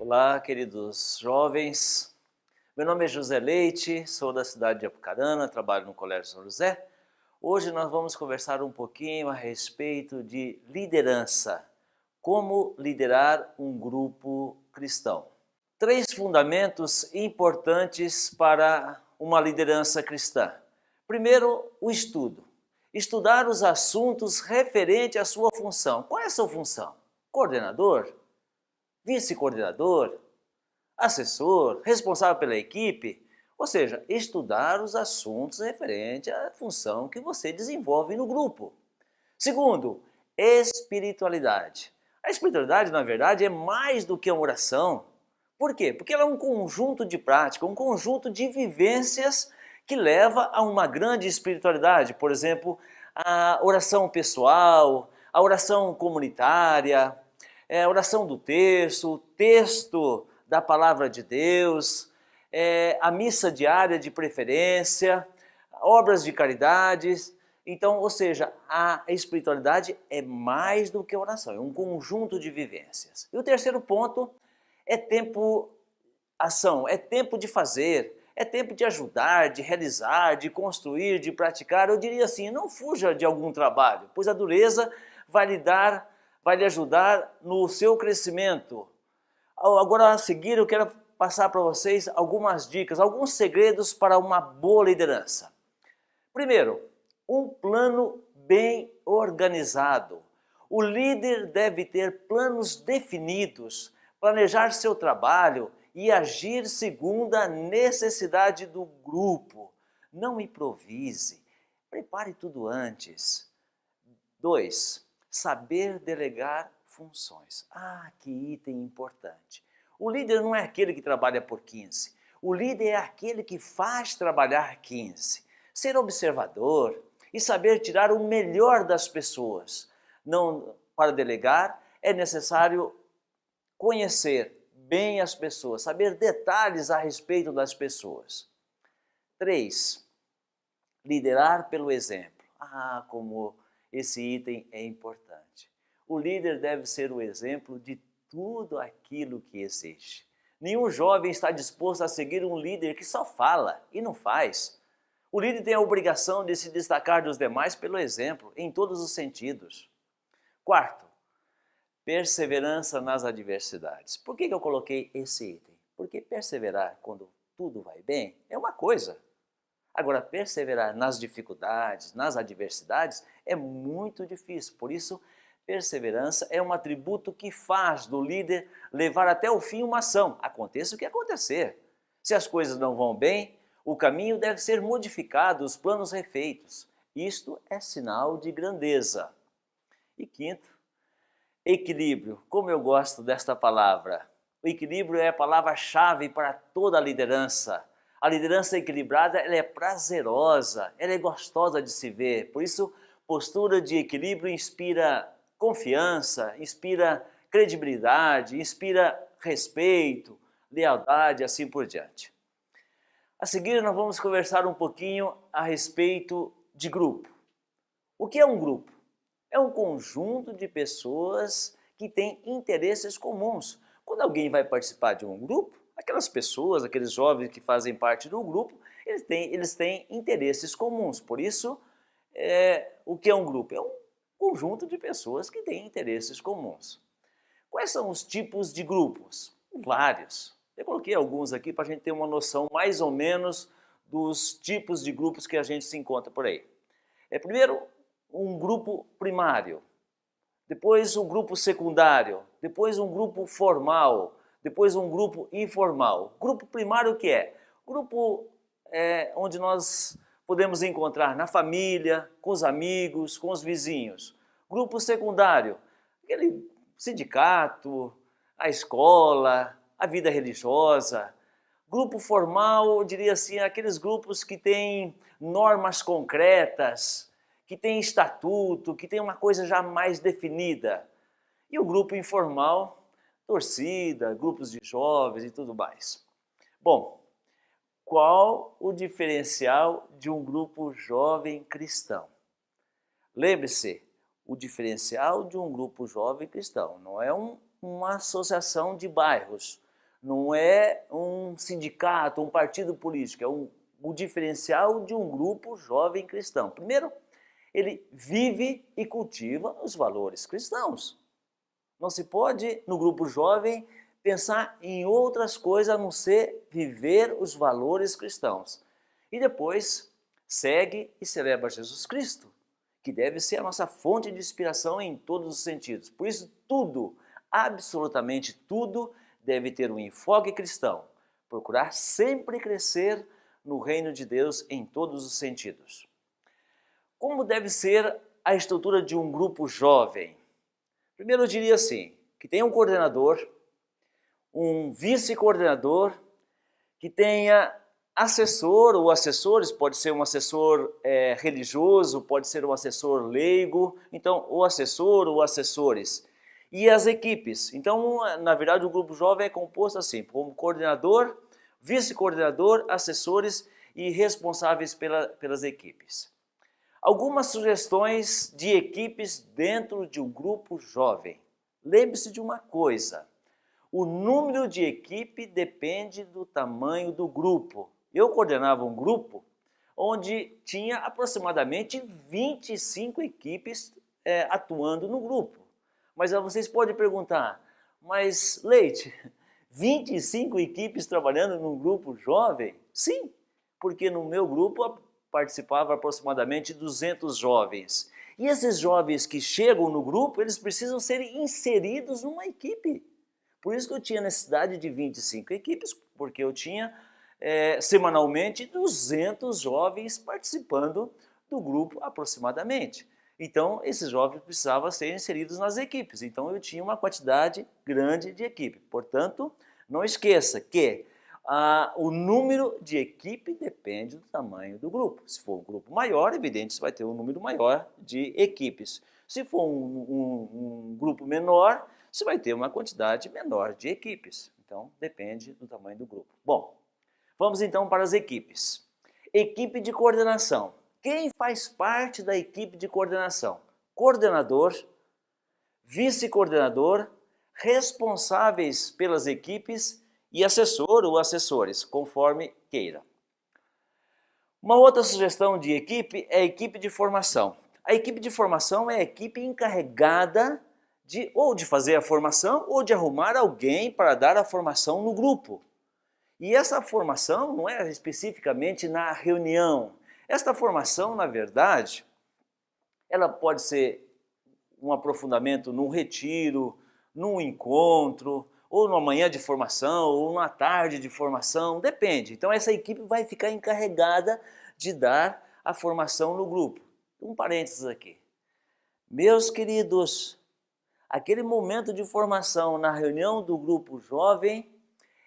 Olá, queridos jovens. Meu nome é José Leite, sou da cidade de Apucarana, trabalho no Colégio São José. Hoje nós vamos conversar um pouquinho a respeito de liderança. Como liderar um grupo cristão. 3 fundamentos importantes para uma liderança cristã. Primeiro, o estudo. Estudar os assuntos referentes à sua função. Qual é a sua função? Coordenador? Vice-coordenador? Assessor? Responsável pela equipe? Ou seja, estudar os assuntos referentes à função que você desenvolve no grupo. Segundo, espiritualidade. A espiritualidade, na verdade, é mais do que uma oração. Por quê? Porque ela é um conjunto de práticas, um conjunto de vivências que leva a uma grande espiritualidade. Por exemplo, a oração pessoal, a oração comunitária, a oração do terço, o texto da palavra de Deus, a missa diária de preferência, obras de caridade. Então, ou seja, a espiritualidade é mais do que oração, é um conjunto de vivências. E o terceiro ponto é ação, é tempo de fazer, é tempo de ajudar, de realizar, de construir, de praticar. Eu diria assim, não fuja de algum trabalho, pois a dureza vai lhe ajudar no seu crescimento. Agora, a seguir, eu quero passar para vocês algumas dicas, alguns segredos para uma boa liderança. Primeiro, um plano bem organizado. O líder deve ter planos definidos, planejar seu trabalho e agir segundo a necessidade do grupo. Não improvise, prepare tudo antes. 2. Saber delegar funções. Que item importante. O líder não é aquele que trabalha por 15. O líder é aquele que faz trabalhar 15. Ser observador e saber tirar o melhor das pessoas. Não, para delegar, é necessário conhecer bem as pessoas, saber detalhes a respeito das pessoas. 3. Liderar pelo exemplo. Como esse item é importante. O líder deve ser o exemplo de tudo aquilo que existe. Nenhum jovem está disposto a seguir um líder que só fala e não faz. O líder tem a obrigação de se destacar dos demais pelo exemplo, em todos os sentidos. 4. Perseverança nas adversidades. Por que eu coloquei esse item? Porque perseverar quando tudo vai bem é uma coisa. Agora, perseverar nas dificuldades, nas adversidades, é muito difícil. Por isso, perseverança é um atributo que faz do líder levar até o fim uma ação. Aconteça o que acontecer. Se as coisas não vão bem, o caminho deve ser modificado, os planos refeitos. Isto é sinal de grandeza. E 5º, equilíbrio. Como eu gosto desta palavra. O equilíbrio é a palavra-chave para toda a liderança. A liderança equilibrada, ela é prazerosa, ela é gostosa de se ver. Por isso, postura de equilíbrio inspira confiança, inspira credibilidade, inspira respeito, lealdade, assim por diante. A seguir, nós vamos conversar um pouquinho a respeito de grupo. O que é um grupo? É um conjunto de pessoas que têm interesses comuns. Quando alguém vai participar de um grupo, aquelas pessoas, aqueles jovens que fazem parte do grupo, eles têm interesses comuns. Por isso, o que é um grupo? É um conjunto de pessoas que têm interesses comuns. Quais são os tipos de grupos? Vários. Eu coloquei alguns aqui para a gente ter uma noção mais ou menos dos tipos de grupos que a gente se encontra por aí. Primeiro, um grupo primário, depois um grupo secundário, depois um grupo formal, depois um grupo informal. Grupo primário o que é? Grupo onde nós podemos encontrar na família, com os amigos, com os vizinhos. Grupo secundário, aquele sindicato, a escola, a vida religiosa. Grupo formal, eu diria assim, aqueles grupos que têm normas concretas, que têm estatuto, que têm uma coisa já mais definida. E o grupo informal, torcida, grupos de jovens e tudo mais. Bom, qual o diferencial de um grupo jovem cristão? Lembre-se, o diferencial de um grupo jovem cristão não é uma associação de bairros, não é um sindicato, um partido político, é o diferencial de um grupo jovem cristão. Primeiro, ele vive e cultiva os valores cristãos. Não se pode, no grupo jovem, pensar em outras coisas a não ser viver os valores cristãos. E depois, segue e celebra Jesus Cristo, que deve ser a nossa fonte de inspiração em todos os sentidos. Por isso, tudo, absolutamente tudo, deve ter um enfoque cristão. Procurar sempre crescer no reino de Deus em todos os sentidos. Como deve ser a estrutura de um grupo jovem? Primeiro eu diria assim, que tenha um coordenador, um vice-coordenador, que tenha assessor ou assessores, pode ser um assessor religioso, pode ser um assessor leigo, então o assessor ou assessores. E as equipes, então na verdade o grupo jovem é composto assim, como coordenador, vice-coordenador, assessores e responsáveis pelas equipes. Algumas sugestões de equipes dentro de um grupo jovem. Lembre-se de uma coisa, o número de equipe depende do tamanho do grupo. Eu coordenava um grupo onde tinha aproximadamente 25 equipes atuando no grupo. Mas vocês podem perguntar, mas Leite, 25 equipes trabalhando num grupo jovem? Sim, porque no meu grupo participavam aproximadamente 200 jovens. E esses jovens que chegam no grupo, eles precisam ser inseridos numa equipe. Por isso que eu tinha necessidade de 25 equipes, porque eu tinha semanalmente 200 jovens participando do grupo aproximadamente. Então, esses jovens precisavam ser inseridos nas equipes. Então, eu tinha uma quantidade grande de equipe. Portanto, não esqueça que o número de equipe depende do tamanho do grupo. Se for um grupo maior, evidente, você vai ter um número maior de equipes. Se for um grupo menor, você vai ter uma quantidade menor de equipes. Então, depende do tamanho do grupo. Bom, vamos então para as equipes. Equipe de coordenação. Quem faz parte da equipe de coordenação? Coordenador, vice-coordenador, responsáveis pelas equipes e assessor ou assessores, conforme queira. Uma outra sugestão de equipe é a equipe de formação. A equipe de formação é a equipe encarregada ou de fazer a formação ou de arrumar alguém para dar a formação no grupo. E essa formação não é especificamente na reunião. Esta formação, na verdade, ela pode ser um aprofundamento num retiro, num encontro, ou numa manhã de formação, ou numa tarde de formação, depende. Então essa equipe vai ficar encarregada de dar a formação no grupo. Um parênteses aqui. Meus queridos, aquele momento de formação na reunião do grupo jovem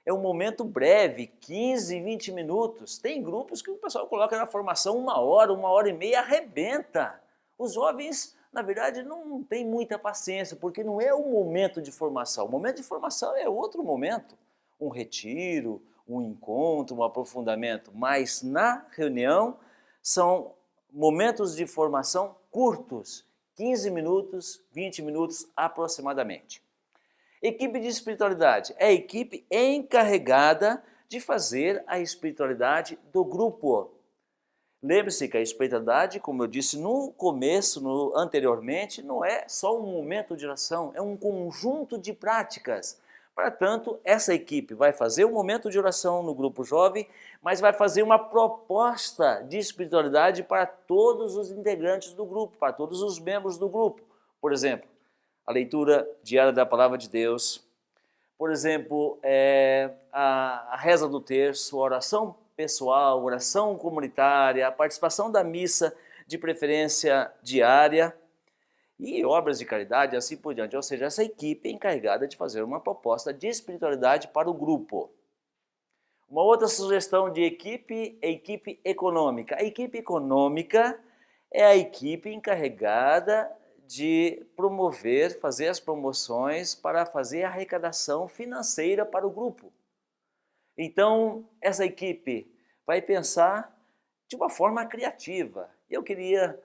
é um momento breve, 15, 20 minutos. Tem grupos que o pessoal coloca na formação 1 hora e meia, arrebenta. Os jovens, na verdade, não têm muita paciência, porque não é o momento de formação. O momento de formação é outro momento. Um retiro, um encontro, um aprofundamento. Mas na reunião são momentos de formação curtos, 15 minutos, 20 minutos aproximadamente. Equipe de espiritualidade é a equipe encarregada de fazer a espiritualidade do grupo. Lembre-se que a espiritualidade, como eu disse no começo, anteriormente, não é só um momento de oração, é um conjunto de práticas. Portanto, essa equipe vai fazer um momento de oração no grupo jovem, mas vai fazer uma proposta de espiritualidade para todos os integrantes do grupo, para todos os membros do grupo. Por exemplo, a leitura diária da Palavra de Deus, por exemplo, a reza do terço, a oração pessoal, oração comunitária, a participação da missa, de preferência diária, e obras de caridade, assim por diante. Ou seja, essa equipe é encarregada de fazer uma proposta de espiritualidade para o grupo. Uma outra sugestão de equipe é a equipe econômica. A equipe econômica é a equipe encarregada de promover, fazer as promoções para fazer a arrecadação financeira para o grupo. Então, essa equipe vai pensar de uma forma criativa. Eu queria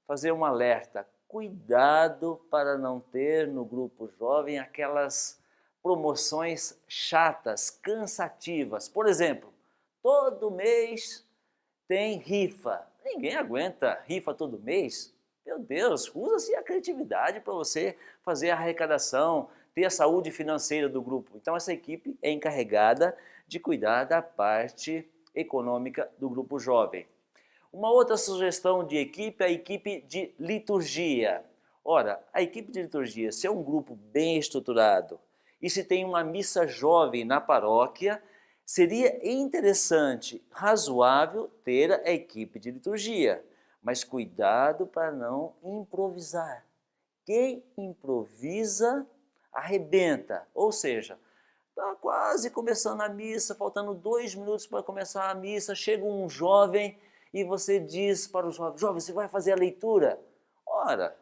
fazer um alerta. Cuidado para não ter no grupo jovem aquelas promoções chatas, cansativas. Por exemplo, todo mês tem rifa. Ninguém aguenta rifa todo mês. Meu Deus, usa-se a criatividade para você fazer a arrecadação, ter a saúde financeira do grupo. Então essa equipe é encarregada de cuidar da parte econômica do grupo jovem. Uma outra sugestão de equipe é a equipe de liturgia. Ora, a equipe de liturgia, se é um grupo bem estruturado e se tem uma missa jovem na paróquia, seria interessante, razoável ter a equipe de liturgia, mas cuidado para não improvisar. Quem improvisa, arrebenta. Ou seja, está quase começando a missa, faltando 2 minutos para começar a missa, chega um jovem e você diz para o jovem, jovem, você vai fazer a leitura? Ora,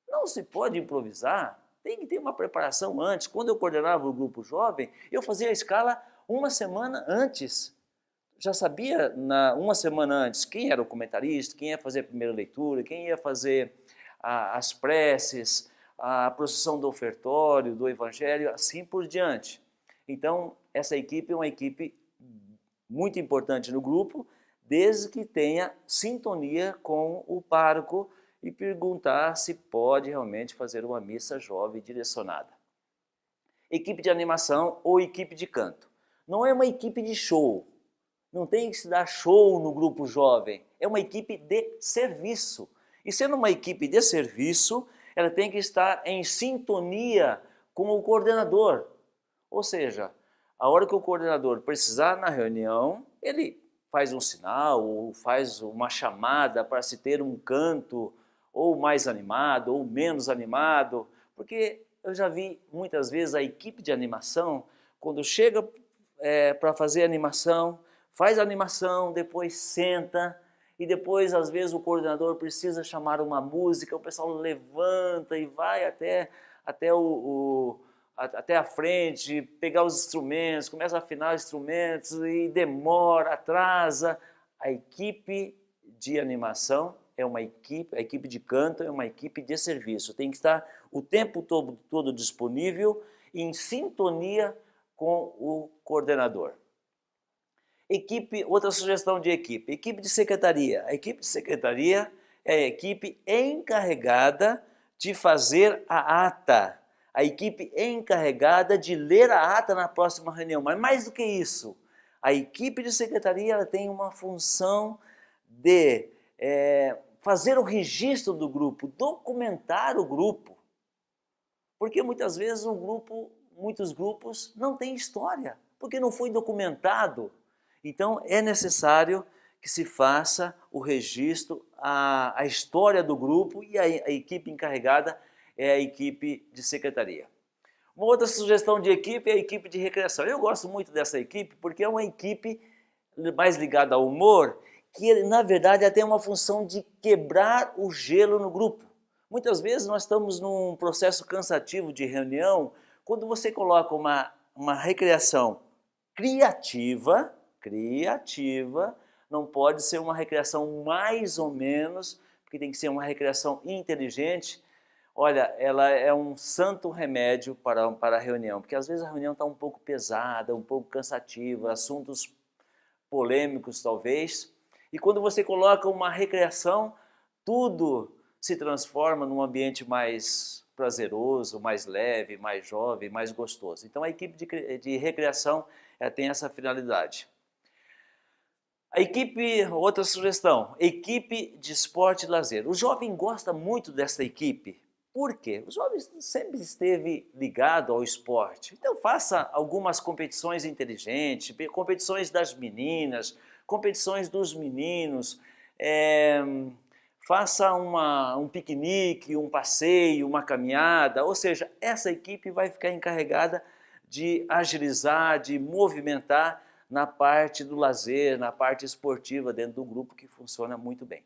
não se pode improvisar, tem que ter uma preparação antes. Quando eu coordenava o grupo jovem, eu fazia a escala uma semana antes. Já sabia uma semana antes quem era o comentarista, quem ia fazer a primeira leitura, quem ia fazer as preces, a procissão do ofertório, do evangelho, assim por diante. Então, essa equipe é uma equipe muito importante no grupo, desde que tenha sintonia com o pároco e perguntar se pode realmente fazer uma missa jovem direcionada. Equipe de animação ou equipe de canto. Não é uma equipe de show, não tem que se dar show no grupo jovem, é uma equipe de serviço. E sendo uma equipe de serviço, ela tem que estar em sintonia com o coordenador. Ou seja, a hora que o coordenador precisar na reunião, ele faz um sinal ou faz uma chamada para se ter um canto ou mais animado ou menos animado, porque eu já vi muitas vezes a equipe de animação, quando chega para fazer animação, faz a animação, depois senta, e depois às vezes o coordenador precisa chamar uma música, o pessoal levanta e vai até a frente, pegar os instrumentos, começa a afinar os instrumentos e demora, atrasa. A equipe de animação é uma equipe, a equipe de canto é uma equipe de serviço. Tem que estar o tempo todo disponível e em sintonia com o coordenador. Outra sugestão de equipe de secretaria. A equipe de secretaria é a equipe encarregada de fazer a ata. A equipe encarregada de ler a ata na próxima reunião. Mas mais do que isso, a equipe de secretaria ela tem uma função de fazer o registro do grupo, documentar o grupo. Porque muitas vezes muitos grupos não têm história, porque não foi documentado. Então é necessário que se faça o registro, a história do grupo, e a equipe encarregada é a equipe de secretaria. Uma outra sugestão de equipe é a equipe de recreação. Eu gosto muito dessa equipe porque é uma equipe mais ligada ao humor, que na verdade ela tem uma função de quebrar o gelo no grupo. Muitas vezes nós estamos num processo cansativo de reunião, quando você coloca uma recreação criativa, não pode ser uma recreação mais ou menos, porque tem que ser uma recreação inteligente. Olha, ela é um santo remédio para a reunião, porque às vezes a reunião está um pouco pesada, um pouco cansativa, assuntos polêmicos talvez, e quando você coloca uma recreação, tudo se transforma num ambiente mais prazeroso, mais leve, mais jovem, mais gostoso. Então a equipe de recreação tem essa finalidade. Outra sugestão, equipe de esporte e lazer. O jovem gosta muito dessa equipe. Por quê? O jovem sempre esteve ligado ao esporte. Então faça algumas competições inteligentes, competições das meninas, competições dos meninos, faça um piquenique, um passeio, uma caminhada, ou seja, essa equipe vai ficar encarregada de agilizar, de movimentar na parte do lazer, na parte esportiva dentro do grupo, que funciona muito bem.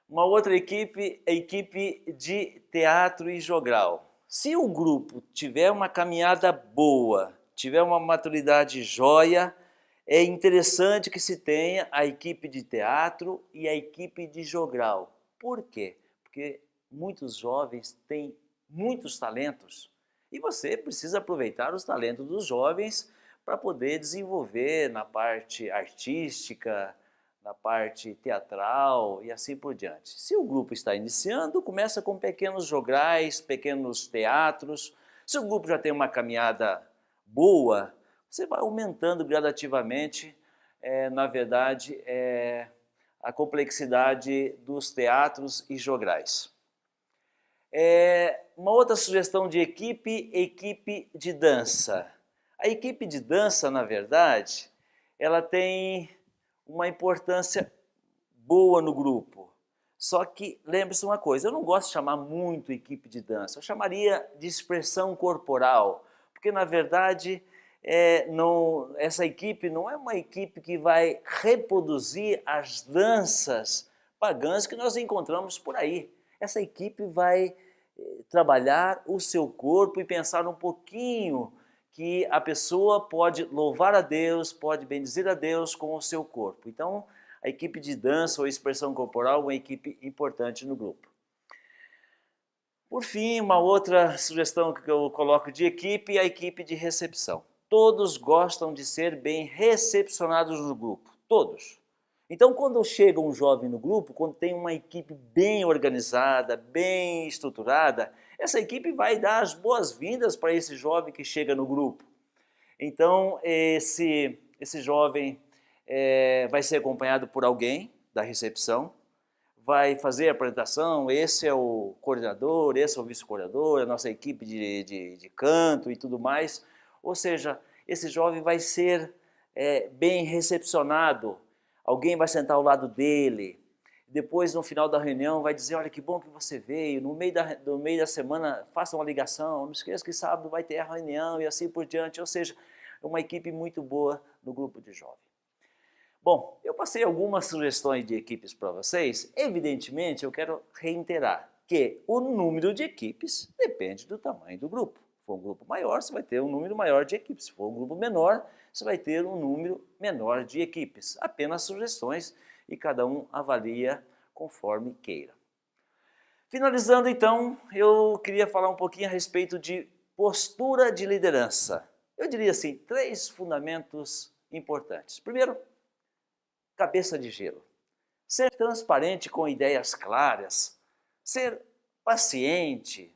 Uma outra equipe é a equipe de teatro e jogral. Se o grupo tiver uma caminhada boa, tiver uma maturidade jóia, é interessante que se tenha a equipe de teatro e a equipe de jogral. Por quê? Porque muitos jovens têm muitos talentos E você precisa aproveitar os talentos dos jovens para poder desenvolver na parte artística, na parte teatral e assim por diante. Se o grupo está iniciando, começa com pequenos jograis, pequenos teatros. Se o grupo já tem uma caminhada boa, você vai aumentando gradativamente, na verdade, a complexidade dos teatros e jograis. Uma outra sugestão de equipe de dança. A equipe de dança, na verdade, ela tem uma importância boa no grupo. Só que lembre-se uma coisa, eu não gosto de chamar muito equipe de dança, eu chamaria de expressão corporal, porque na verdade essa equipe não é uma equipe que vai reproduzir as danças pagãs que nós encontramos por aí. Essa equipe vai trabalhar o seu corpo e pensar um pouquinho que a pessoa pode louvar a Deus, pode bendizer a Deus com o seu corpo. Então, a equipe de dança ou expressão corporal é uma equipe importante no grupo. Por fim, uma outra sugestão que eu coloco de equipe é a equipe de recepção. Todos gostam de ser bem recepcionados no grupo, todos. Então, quando chega um jovem no grupo, quando tem uma equipe bem organizada, bem estruturada, essa equipe vai dar as boas-vindas para esse jovem que chega no grupo. Então, esse jovem vai ser acompanhado por alguém da recepção, vai fazer a apresentação, esse é o coordenador, esse é o vice-coordenador, a nossa equipe de canto e tudo mais. Ou seja, esse jovem vai ser bem recepcionado, alguém vai sentar ao lado dele, depois no final da reunião vai dizer, olha que bom que você veio, no meio da semana faça uma ligação, não esqueça que sábado vai ter a reunião e assim por diante, ou seja, uma equipe muito boa no grupo de jovens. Bom, eu passei algumas sugestões de equipes para vocês, evidentemente eu quero reiterar que o número de equipes depende do tamanho do grupo. Se for um grupo maior, você vai ter um número maior de equipes, se for um grupo menor, você vai ter um número menor de equipes. Apenas sugestões e cada um avalia conforme queira. Finalizando então, eu queria falar um pouquinho a respeito de postura de liderança. Eu diria assim, 3 fundamentos importantes. Primeiro, cabeça de gelo. Ser transparente com ideias claras, ser paciente,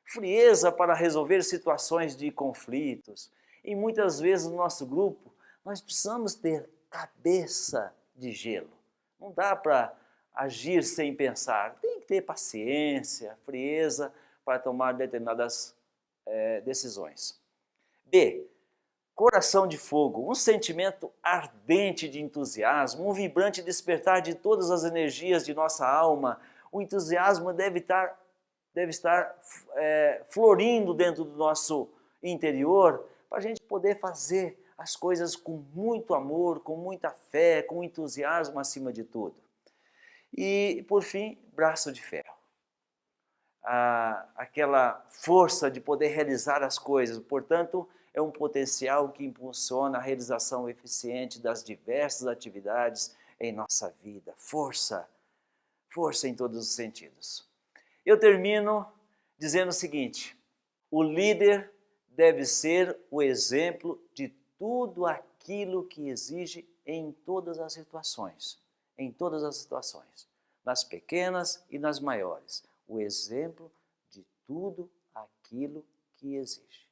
frieza para resolver situações de conflitos. E muitas vezes no nosso grupo, nós precisamos ter cabeça de gelo. Não dá para agir sem pensar. Tem que ter paciência, frieza para tomar determinadas decisões. B. Coração de fogo, um sentimento ardente de entusiasmo, um vibrante despertar de todas as energias de nossa alma. O entusiasmo deve estar florindo dentro do nosso interior para a gente poder fazer as coisas com muito amor, com muita fé, com entusiasmo acima de tudo. E, por fim, braço de ferro. Aquela força de poder realizar as coisas, portanto, é um potencial que impulsiona a realização eficiente das diversas atividades em nossa vida. Força, força em todos os sentidos. Eu termino dizendo o seguinte, o líder deve ser o exemplo de tudo aquilo que exige em todas as situações, nas pequenas e nas maiores, o exemplo de tudo aquilo que exige.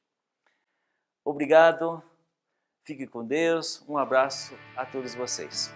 Obrigado, fique com Deus, um abraço a todos vocês.